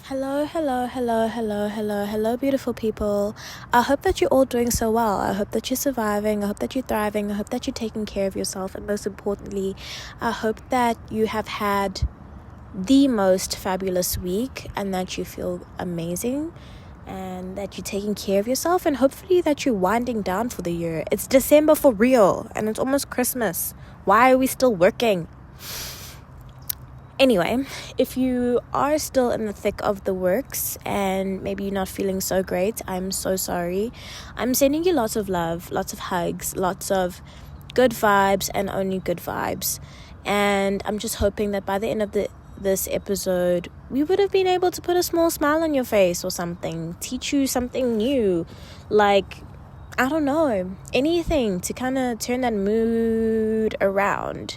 Hello, beautiful people. I hope that you're all doing so well. I hope that you're surviving. I hope that you're thriving. I hope that you're taking care of yourself. And most importantly, I hope that you have had the most fabulous week and that you feel amazing and that you're taking care of yourself, and hopefully that you're winding down for the year. It's December for real and it's almost Christmas. Why are we still working? Anyway, if you are still in the thick of the works and maybe you're not feeling so great, I'm so sorry. I'm sending you lots of love, lots of hugs, lots of good vibes and only good vibes. And I'm just hoping that by the end of this episode, we would have been able to put a small smile on your face or something, teach you something new, like, I don't know, anything to kind of turn that mood around.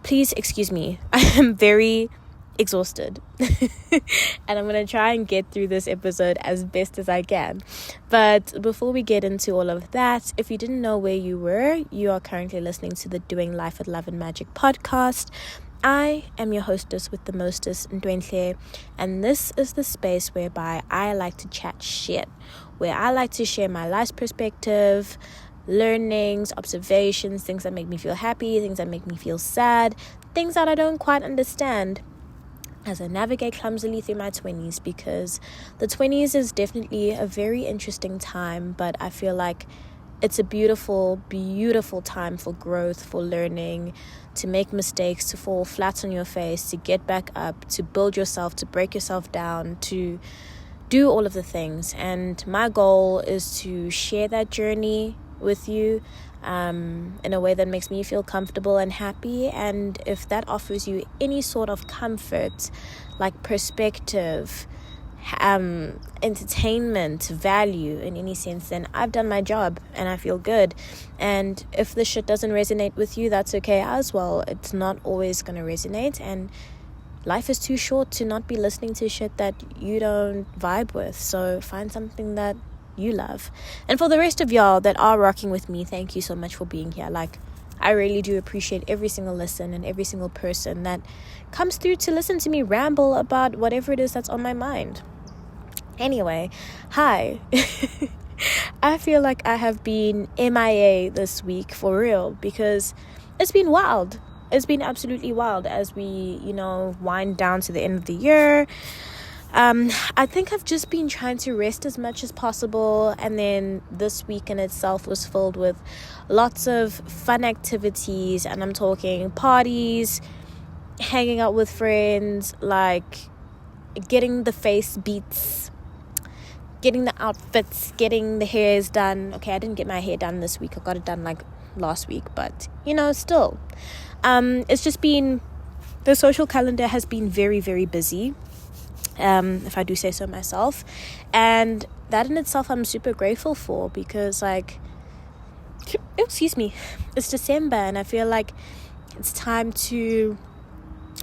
Please excuse me. I am very exhausted and I'm going to try and get through this episode as best as I can. But before we get into all of that, if you didn't know where you were, you are currently listening to the Doing Life with Love and Magic podcast. I am your hostess with the mostest, Ndwenhle, and this is the space whereby I like to chat shit, where I like to share my life's perspective, learnings, observations, things that make me feel happy, things that make me feel sad, things that I don't quite understand as I navigate clumsily through my 20s, because the 20s is definitely a very interesting time, but I feel like it's a beautiful, beautiful time for growth, for learning, to make mistakes, to fall flat on your face, to get back up, to build yourself, to break yourself down, to do all of the things. And my goal is to share that journey with you in a way that makes me feel comfortable and happy. And if that offers you any sort of comfort, like perspective, entertainment, value in any sense, then I've done my job and I feel good. And if the shit doesn't resonate with you, that's okay as well. It's not always going to resonate, and life is too short to not be listening to shit that you don't vibe with. So find something that you love. And for the rest of y'all that are rocking with me, thank you so much for being here. Like, I really do appreciate every single listen and every single person that comes through to listen to me ramble about whatever it is that's on my mind. Anyway, hi. I feel like I have been MIA this week for real, because it's been wild. It's been absolutely wild as we, wind down to the end of the year. I think I've just been trying to rest as much as possible, and then this week in itself was filled with lots of fun activities, and I'm talking parties, hanging out with friends, like getting the face beats, getting the outfits, getting the hairs done. Okay, I didn't get my hair done this week. I got it done like last week, but still, it's just been, the social calendar has been very, very busy. If I do say so myself, and that in itself I'm super grateful for, because it's December and I feel like it's time to,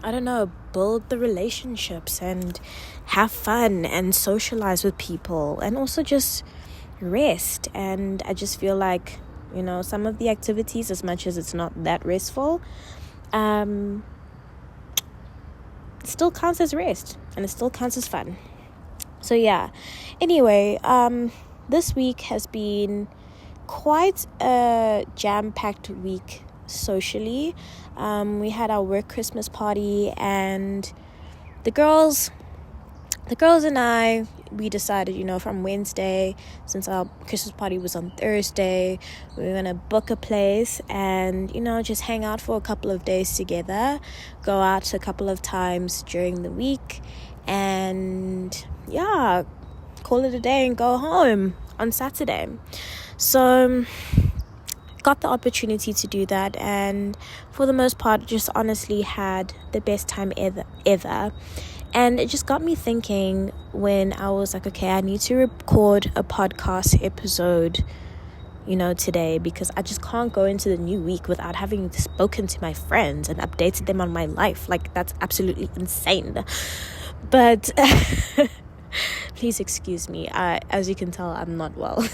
I don't know, build the relationships and have fun and socialize with people, and also just rest. And I just feel like, some of the activities, as much as it's not that restful, it still counts as rest, and it still counts as fun. So yeah, anyway, this week has been quite a jam-packed week socially. We had our work Christmas party, and the girls and I, we decided, from Wednesday, since our Christmas party was on Thursday, we were going to book a place and, just hang out for a couple of days together, go out a couple of times during the week, and, yeah, call it a day and go home on Saturday. So, got the opportunity to do that, and for the most part, just honestly had the best time ever. And it just got me thinking when I was like, okay, I need to record a podcast episode, today, because I just can't go into the new week without having spoken to my friends and updated them on my life. Like, that's absolutely insane. But please excuse me. As you can tell, I'm not well.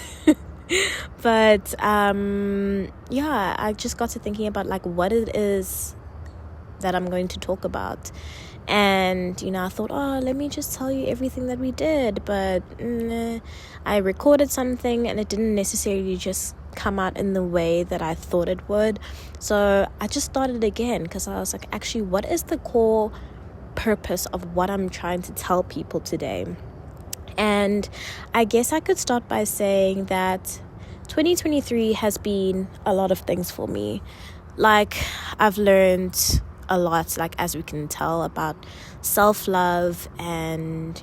But I just got to thinking about like what it is that I'm going to talk about. And, I thought, oh, let me just tell you everything that we did. But I recorded something and it didn't necessarily just come out in the way that I thought it would. So I just started again because I was like, actually, what is the core purpose of what I'm trying to tell people today? And I guess I could start by saying that 2023 has been a lot of things for me. Like, I've learned a lot, like, as we can tell, about self-love and,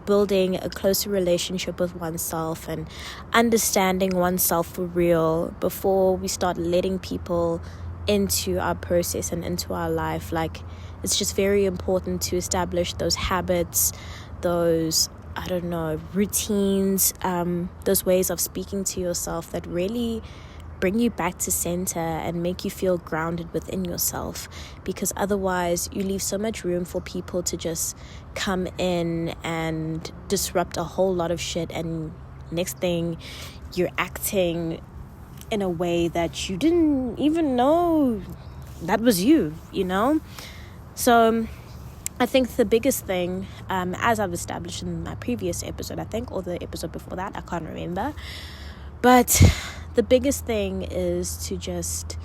building a closer relationship with oneself and understanding oneself for real before we start letting people into our process and into our life. Like, it's just very important to establish those habits, those routines, those ways of speaking to yourself that really bring you back to center and make you feel grounded within yourself, because otherwise you leave so much room for people to just come in and disrupt a whole lot of shit, and next thing you're acting in a way that you didn't even know that was you. So I think the biggest thing, as I've established in my previous episode, I think, or the episode before that, I can't remember, but the biggest thing is to just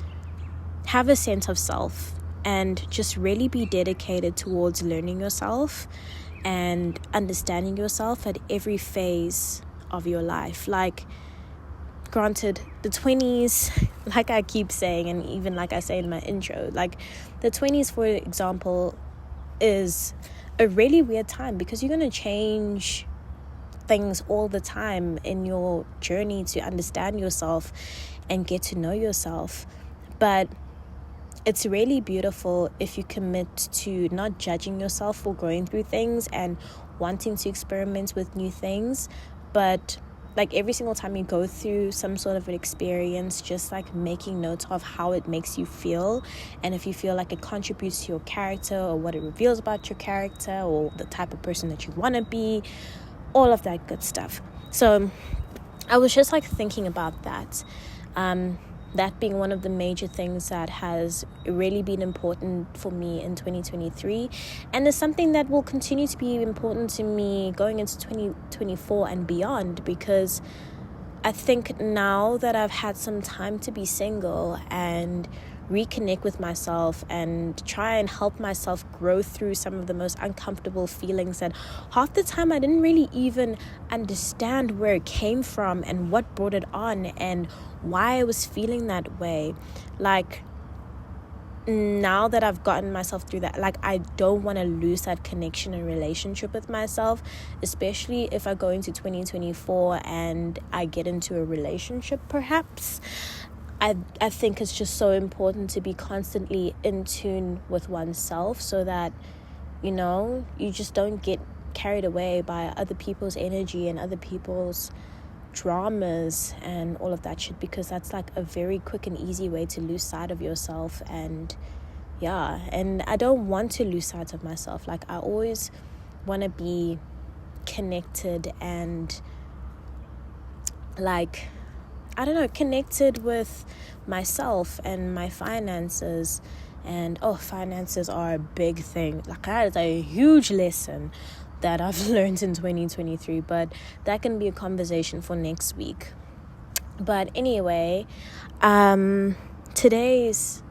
have a sense of self and just really be dedicated towards learning yourself and understanding yourself at every phase of your life. Like, granted, the 20s, like I keep saying, and even like I say in my intro, like the 20s, for example, is a really weird time because you're going to change things all the time in your journey to understand yourself and get to know yourself. But it's really beautiful if you commit to not judging yourself for going through things and wanting to experiment with new things, but like every single time you go through some sort of an experience, just like making notes of how it makes you feel, and if you feel like it contributes to your character or what it reveals about your character or the type of person that you want to be, all of that good stuff. So I was just like thinking about that, that being one of the major things that has really been important for me in 2023, and is something that will continue to be important to me going into 2024 and beyond, because I think now that I've had some time to be single and reconnect with myself and try and help myself grow through some of the most uncomfortable feelings that half the time I didn't really even understand where it came from and what brought it on and why I was feeling that way. Like, now that I've gotten myself through that, like, I don't want to lose that connection and relationship with myself, especially if I go into 2024 and I get into a relationship perhaps. I think it's just so important to be constantly in tune with oneself so that, you just don't get carried away by other people's energy and other people's dramas and all of that shit, because that's like a very quick and easy way to lose sight of yourself. And I don't want to lose sight of myself. Like, I always want to be connected and like, connected with myself and my finances. And finances are a big thing. Like, that is a huge lesson that I've learned in 2023, but that can be a conversation for next week. But anyway, today's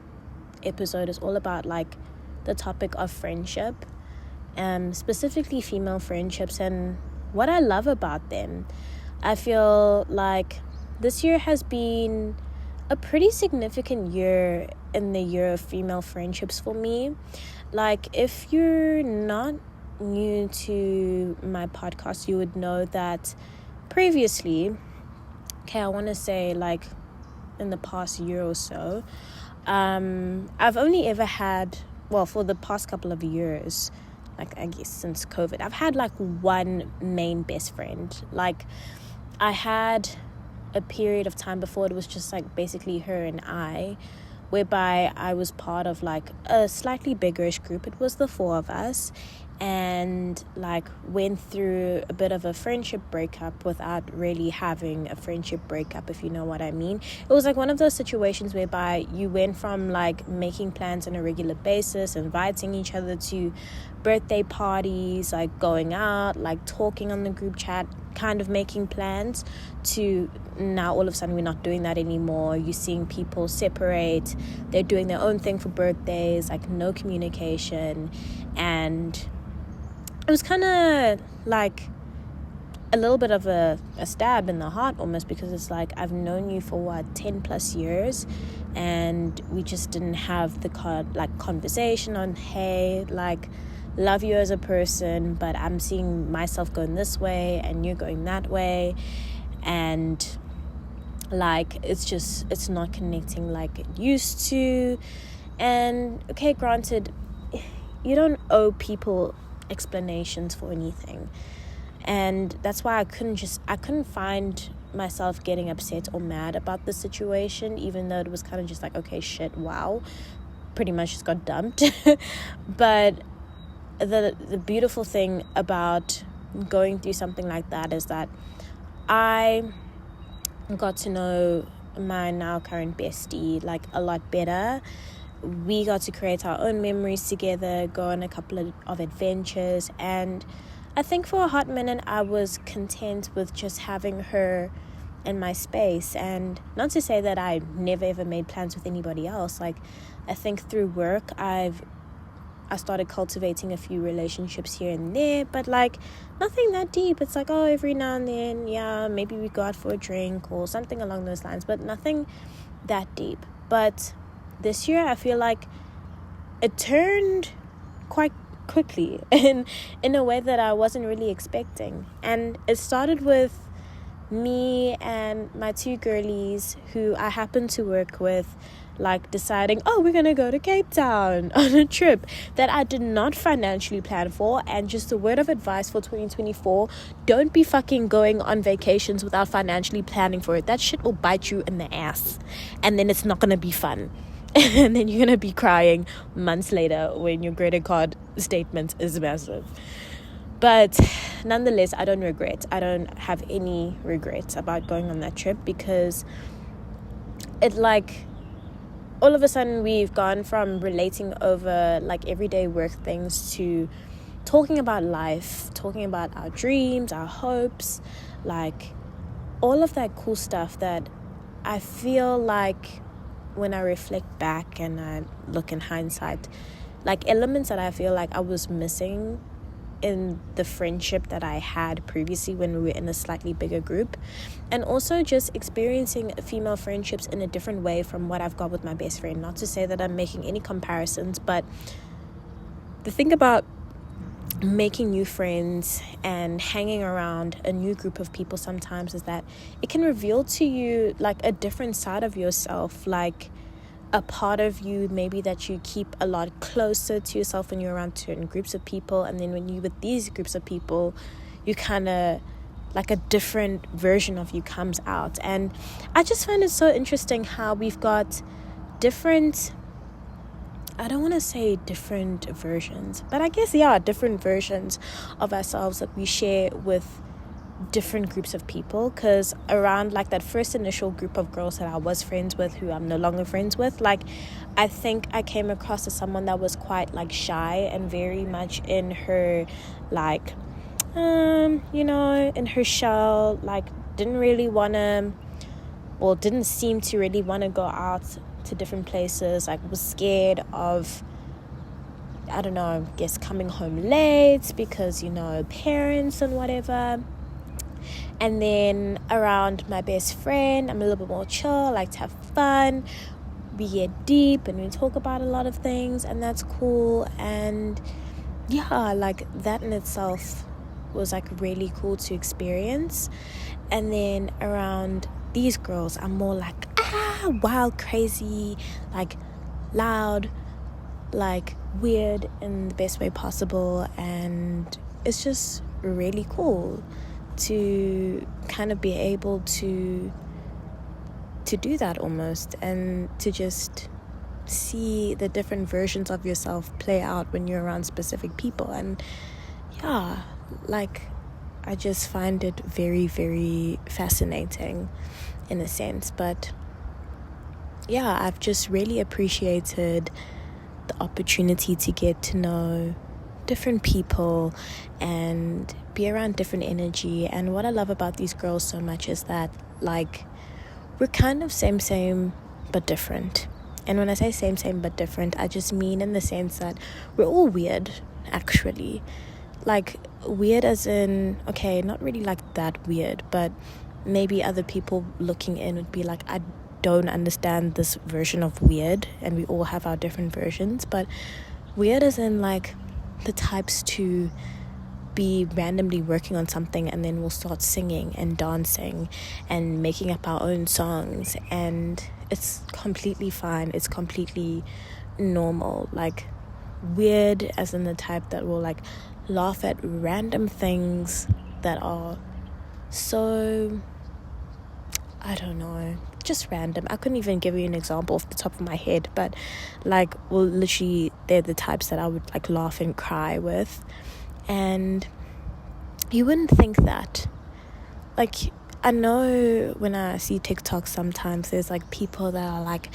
episode is all about like the topic of friendship, specifically female friendships and what I love about them. I feel like this year has been a pretty significant year in the year of female friendships for me. Like, if you're not new to my podcast, you would know that previously, I want to say like in the past year or so, I've only ever had, for the past couple of years, like I guess since COVID, I've had like one main best friend. Like, I had a period of time before it was just like basically her and I, whereby I was part of like a slightly biggerish group. It was the four of us, and like went through a bit of a friendship breakup without really having a friendship breakup, if you know what I mean. It was like one of those situations whereby you went from like making plans on a regular basis, inviting each other to birthday parties, like going out, like talking on the group chat, kind of making plans, to now all of a sudden we're not doing that anymore. You're seeing people separate, they're doing their own thing for birthdays, like no communication. And it was kind of like a little bit of a stab in the heart almost, because it's like I've known you for 10 plus years, and we just didn't have the conversation on, hey, like, love you as a person, but I'm seeing myself going this way and you're going that way, and like it's not connecting like it used to. And okay, granted, you don't owe people explanations for anything, and that's why I couldn't find myself getting upset or mad about the situation, even though it was kind of just like, okay, shit, wow, pretty much just got dumped. But the beautiful thing about going through something like that is that I got to know my now current bestie like a lot better. We got to create our own memories together, go on a couple of adventures, and I think for a hot minute I was content with just having her in my space. And not to say that I never ever made plans with anybody else. Like, I think through work I started cultivating a few relationships here and there, but like nothing that deep. It's like, oh, every now and then, yeah, maybe we go out for a drink or something along those lines, but nothing that deep. But this year I feel like it turned quite quickly in a way that I wasn't really expecting. And it started with me and my two girlies who I happen to work with, like deciding, oh, we're gonna go to Cape Town on a trip that I did not financially plan for. And just a word of advice for 2024, don't be fucking going on vacations without financially planning for it. That shit will bite you in the ass, and then it's not gonna be fun. And then you're gonna be crying months later when your credit card statement is massive. But nonetheless, I don't have any regrets about going on that trip, because it like all of a sudden we've gone from relating over like everyday work things to talking about life, talking about our dreams, our hopes, like all of that cool stuff that I feel like when I reflect back and I look in hindsight, like elements that I feel like I was missing in the friendship that I had previously when we were in a slightly bigger group. And also just experiencing female friendships in a different way from what I've got with my best friend. Not to say that I'm making any comparisons, but the thing about making new friends and hanging around a new group of people sometimes is that it can reveal to you like a different side of yourself, like a part of you maybe that you keep a lot closer to yourself when you're around certain groups of people. And then when you're with these groups of people, you kind of like a different version of you comes out. And I just find it so interesting how we've got different, I don't want to say different versions, but I guess, yeah, different versions of ourselves that we share with different groups of people. Because around like that first initial group of girls that I was friends with, who I'm no longer friends with, like I think I came across as someone that was quite like shy and very much in her like in her shell, like didn't seem to really want to go out to different places, like was scared of, I don't know, I guess coming home late because parents and whatever. And then around my best friend, I'm a little bit more chill, I like to have fun, we get deep and we talk about a lot of things, and that's cool. And yeah, like that in itself was like really cool to experience. And then around these girls, I'm more like wild, crazy, like loud, like weird in the best way possible. And it's just really cool to kind of be able to do that almost, and to just see the different versions of yourself play out when you're around specific people. And yeah, like, I just find it very, very fascinating in a sense. But yeah, I've just really appreciated the opportunity to get to know different people and be around different energy. And what I love about these girls so much is that, like, we're kind of same but different. And when I say same but different, I just mean in the sense that we're all weird, actually. Like, weird as in, okay, not really like that weird, but maybe other people looking in would be like, I don't understand this version of weird, and we all have our different versions. But weird as in, like, the types to be randomly working on something and then we'll start singing and dancing and making up our own songs, and it's completely fine, it's completely normal. Like, weird as in the type that will, like, laugh at random things that are so, I don't know, just random. I couldn't even give you an example off the top of my head, but, like, well, literally, they're the types that I would, like, laugh and cry with. And you wouldn't think that. Like, I know when I see TikTok sometimes, there's, like, people that are like,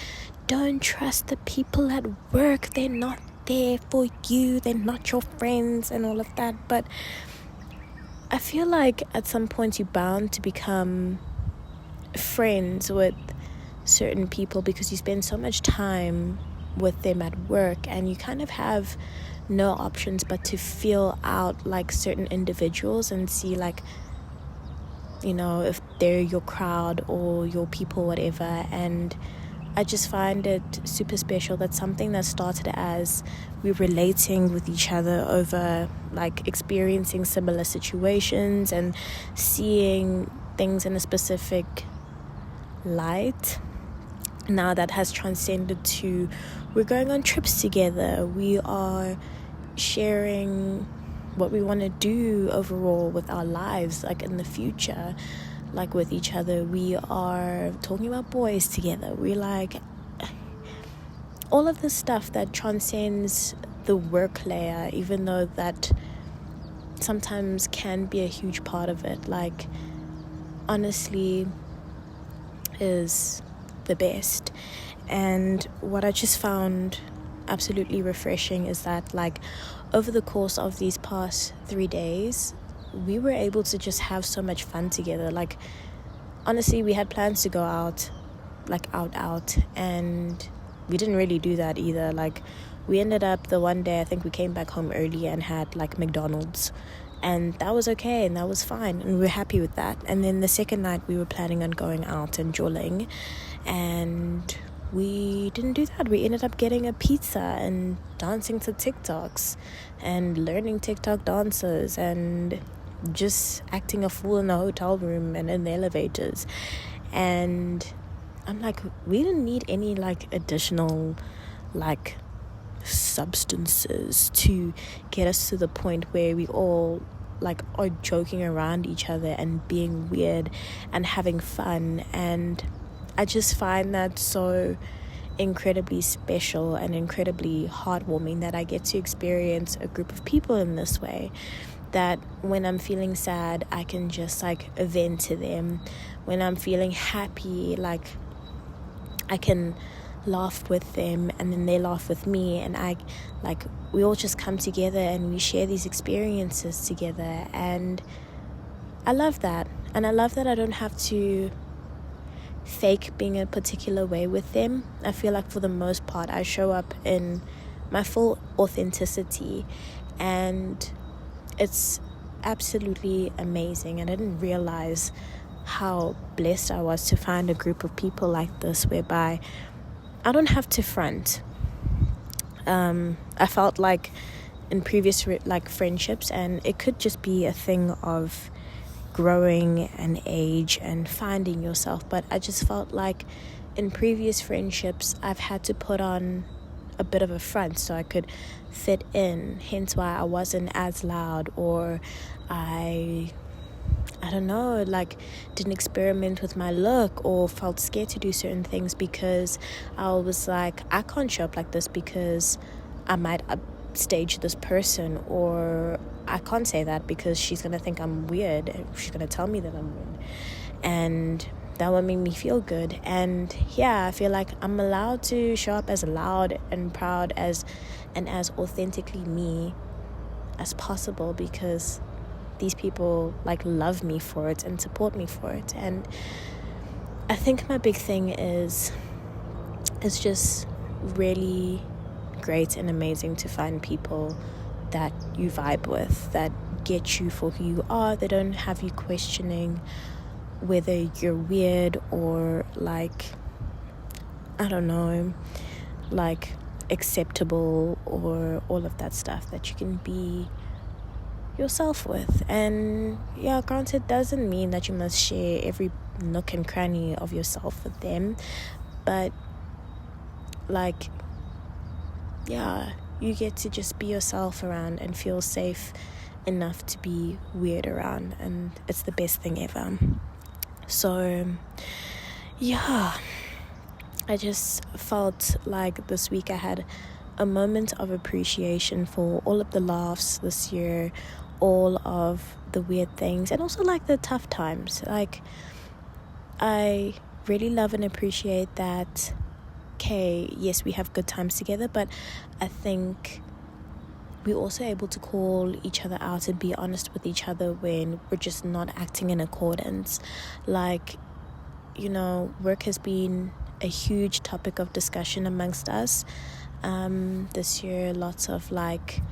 don't trust the people at work, they're not there for you, they're not your friends, and all of that. But I feel like at some point you're bound to become friends with certain people because you spend so much time with them at work, and you kind of have no options but to feel out, like, certain individuals and see, like, you know, if they're your crowd or your people, whatever. And I just find it super special that something that started as we're relating with each other over, like, experiencing similar situations and seeing things in a specific light, now that has transcended to we're going on trips together, we are sharing what we want to do overall with our lives, like, in the future, like, with each other. We are talking about boys together. We, like, all of this stuff that transcends the work layer, even though that sometimes can be a huge part of it, like, honestly is the best. And what I just found absolutely refreshing is that, like, over the course of these past 3 days, we were able to just have so much fun together. Like, honestly, we had plans to go out, like, out, and we didn't really do that either. Like, we ended up, the one day, I think we came back home early and had, like, McDonald's, and that was okay, and that was fine, and we were happy with that. And then the second night, we were planning on going out and jolling, and we didn't do that. We ended up getting a pizza and dancing to TikToks and learning TikTok dances and just acting a fool in the hotel room and in the elevators. And I'm like, we didn't need any, like, additional, like, substances to get us to the point where we all, like, are joking around each other and being weird and having fun. And I just find that so incredibly special and incredibly heartwarming that I get to experience a group of people in this way, that when I'm feeling sad, I can just, like, vent to them. When I'm feeling happy, like, I can laugh with them, and then they laugh with me, and we all just come together and we share these experiences together. And I love that. And I love that I don't have to fake being a particular way with them. I feel like for the most part I show up in my full authenticity, and it's absolutely amazing. And I didn't realize how blessed I was to find a group of people like this, whereby I don't have to front. I felt like in previous friendships, and it could just be a thing of growing and age and finding yourself, but I just felt like in previous friendships I've had to put on a bit of a front so I could fit in, hence why I wasn't as loud, or I I don't know, like didn't experiment with my look or felt scared to do certain things because I was like, I can't show up like this because I might upstage this person, or I can't say that because she's going to think I'm weird and she's going to tell me that I'm weird. And that would make me feel good. And yeah, I feel like I'm allowed to show up as loud and proud as and as authentically me as possible because these people like love me for it and support me for it. And I think my big thing is it's just really great and amazing to find people that you vibe with, that get you for who you are. They don't have you questioning whether you're weird or like, I don't know, like acceptable or all of that stuff, that you can be yourself with. And yeah, granted, doesn't mean that you must share every nook and cranny of yourself with them, but like, yeah, you get to just be yourself around and feel safe enough to be weird around, and it's the best thing ever. So yeah, I just felt like this week I had a moment of appreciation for all of the laughs this year, all of the weird things, and also like the tough times. Like, I really love and appreciate that, okay, yes, we have good times together, but I think we're also able to call each other out and be honest with each other when we're just not acting in accordance. Like, you know, work has been a huge topic of discussion amongst us this year. Lots of like,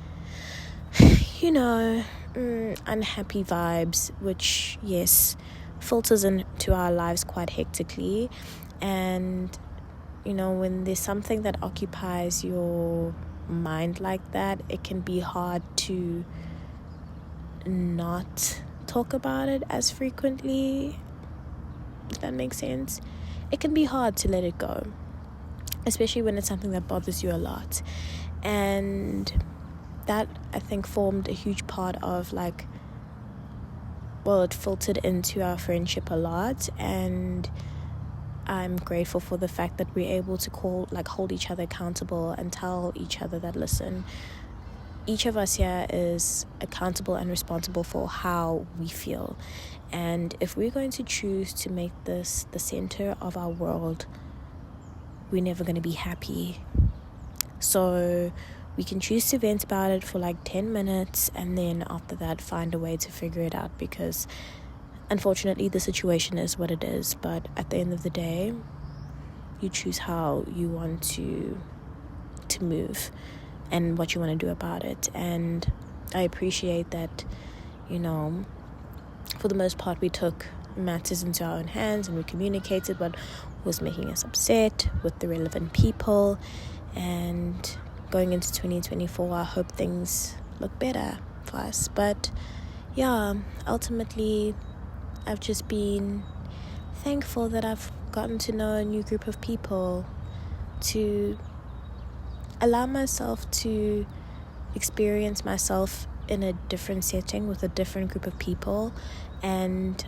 you know, unhappy vibes, which, yes, filters into our lives quite hectically. And, you know, when there's something that occupies your mind like that, it can be hard to not talk about it as frequently, if that makes sense. It can be hard to let it go, especially when it's something that bothers you a lot. And that, I think, formed a huge part of like, well, it filtered into our friendship a lot. And I'm grateful for the fact that we're able to hold each other accountable and tell each other that, listen, each of us here is accountable and responsible for how we feel. And if we're going to choose to make this the center of our world, we're never going to be happy. So we can choose to vent about it for like 10 minutes and then after that find a way to figure it out, because unfortunately the situation is what it is. But at the end of the day, you choose how you want to move and what you want to do about it. And I appreciate that, you know, for the most part we took matters into our own hands and we communicated what was making us upset with the relevant people. And going into 2024, I hope things look better for us. But yeah, ultimately I've just been thankful that I've gotten to know a new group of people, to allow myself to experience myself in a different setting with a different group of people, and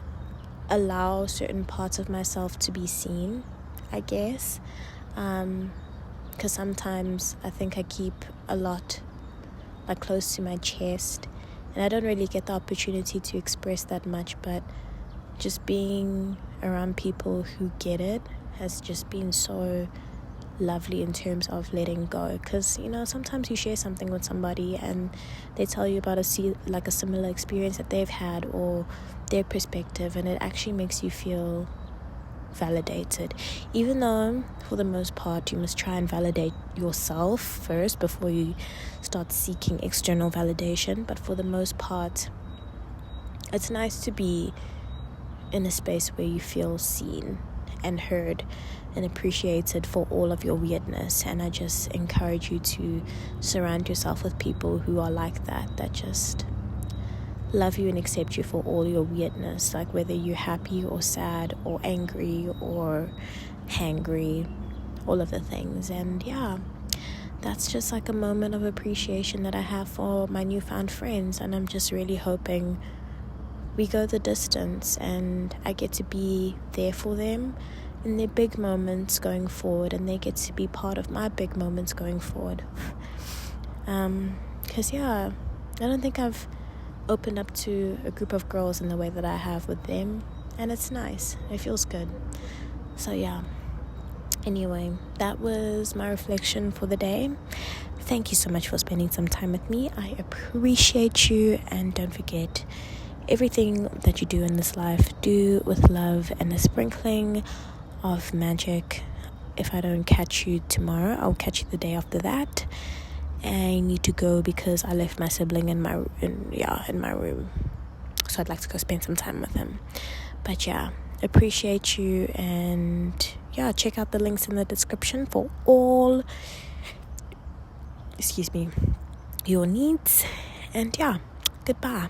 allow certain parts of myself to be seen, I guess. Because sometimes I think I keep a lot like close to my chest and I don't really get the opportunity to express that much. But just being around people who get it has just been so lovely in terms of letting go. Because, you know, sometimes you share something with somebody and they tell you about a similar experience that they've had or their perspective, and it actually makes you feel validated, even though for the most part you must try and validate yourself first before you start seeking external validation. But for the most part, it's nice to be in a space where you feel seen and heard and appreciated for all of your weirdness. And I just encourage you to surround yourself with people who are like that just love you and accept you for all your weirdness, like whether you're happy or sad or angry or hangry, all of the things. And yeah, that's just like a moment of appreciation that I have for my newfound friends. And I'm just really hoping we go the distance, and I get to be there for them in their big moments going forward, and they get to be part of my big moments going forward. Because I don't think I've opened up to a group of girls in the way that I have with them, and it's nice. It feels good. So anyway, that was my reflection for the day. Thank you so much for spending some time with me. I appreciate you, and don't forget, everything that you do in this life, do with love and a sprinkling of magic. If I don't catch you tomorrow, I'll catch you the day after that. I need to go because I left my sibling in my room, so I'd like to go spend some time with him. But appreciate you, and check out the links in the description for all your needs. And goodbye.